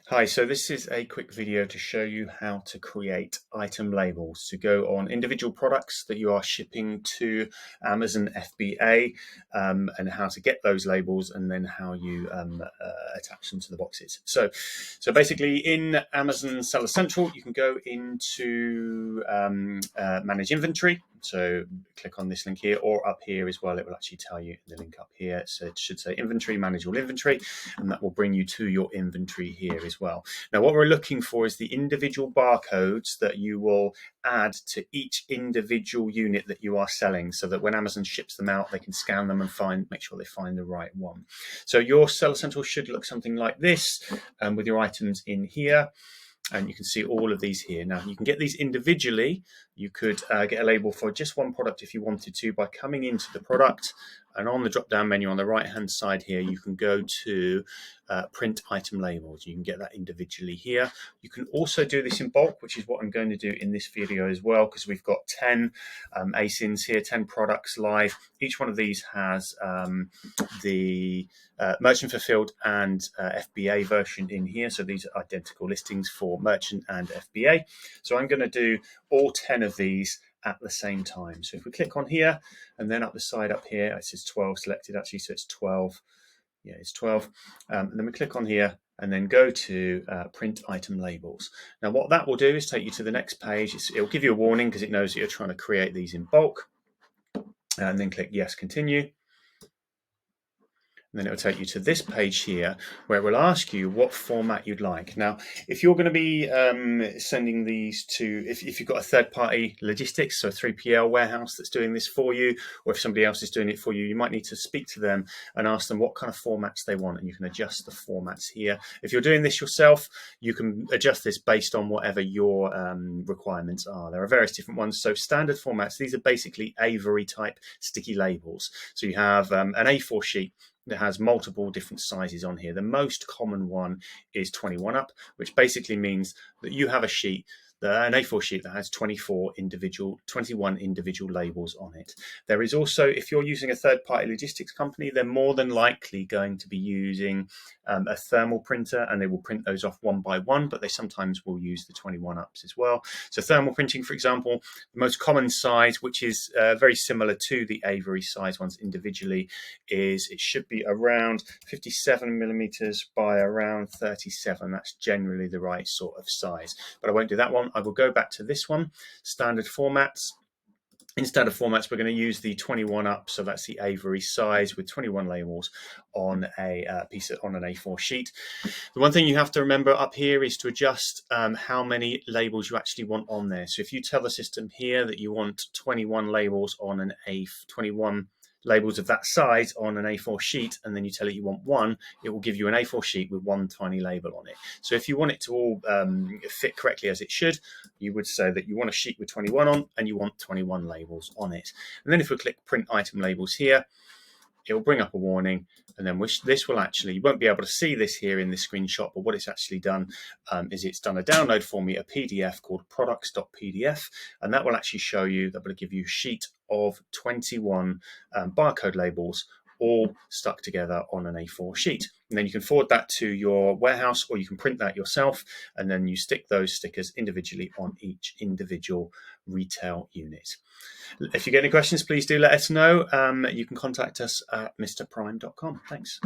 Hi, so this is a quick video to show you how to create item labels to go on individual products that you are shipping to Amazon FBA, and how to get those labels and then how you attach them to the boxes. So basically in Amazon Seller Central, you can go into manage inventory. So click on this link here, or up here as well. It will actually tell you the link up here. So it should say inventory, manage all inventory, and that will bring you to your inventory here as well. Now, what we're looking for is the individual barcodes that you will add to each individual unit that you are selling, so that when Amazon ships them out, they can scan them and make sure they find the right one. So your Seller Central should look something like this, with your items in here. And you can see all of these here. Now, you can get these individually. You could get a label for just one product if you wanted to by coming into the product, and on the drop-down menu on the right-hand side here, you can go to print item labels. You can get that individually here. You can also do this in bulk, which is what I'm going to do in this video as well, because we've got 10 ASINs here, 10 products live. Each one of these has the merchant fulfilled and FBA version in here. So these are identical listings for merchant and FBA. So I'm going to do all 10 of these at the same time. So if we click on here, and then up the side up here, it says 12 selected actually, so it's 12. Yeah, it's 12. And then we click on here and then go to print item labels. Now what that will do is take you to the next page. It'll give you a warning because it knows that you're trying to create these in bulk. And then click yes, continue. And then it will take you to this page here, where it will ask you what format you'd like. Now, if you're going to be sending these to, if you've got a third-party logistics, so a 3PL warehouse that's doing this for you, or if somebody else is doing it for you, you might need to speak to them and ask them what kind of formats they want, and you can adjust the formats here. If you're doing this yourself, you can adjust this based on whatever your requirements are. There are various different ones. So standard formats, these are basically Avery type sticky labels. So you have an A4 sheet that has multiple different sizes on here. The most common one is 21 up, which basically means that you have a sheet, an A4 sheet that has 21 individual labels on it. There is also, if you're using a third-party logistics company, they're more than likely going to be using a thermal printer, and they will print those off one by one, but they sometimes will use the 21 ups as well. So thermal printing, for example, the most common size, which is very similar to the Avery size ones individually, is it should be around 57 millimeters by around 37. That's generally the right sort of size, but I won't do that one. I will go back to this one, standard formats. In standard formats, we're going to use the 21 up, so that's the Avery size with 21 labels on a on an A4 sheet. The one thing you have to remember up here is to adjust how many labels you actually want on there. So if you tell the system here that you want 21 labels on an A21 labels of that size on an A4 sheet, and then you tell it you want one, it will give you an A4 sheet with one tiny label on it. So if you want it to all fit correctly as it should, you would say that you want a sheet with 21 on and you want 21 labels on it. And then if we click print item labels here, it will bring up a warning, and then this will actually, you won't be able to see this here in this screenshot, but what it's actually done is it's done a download for me, a PDF called products.pdf, and that will actually show you, that will give you a sheet of 21 barcode labels all stuck together on an A4 sheet. And then you can forward that to your warehouse, or you can print that yourself, and then you stick those stickers individually on each individual retail unit. If you get any questions, please do let us know. You can contact us at mrprime.com. Thanks.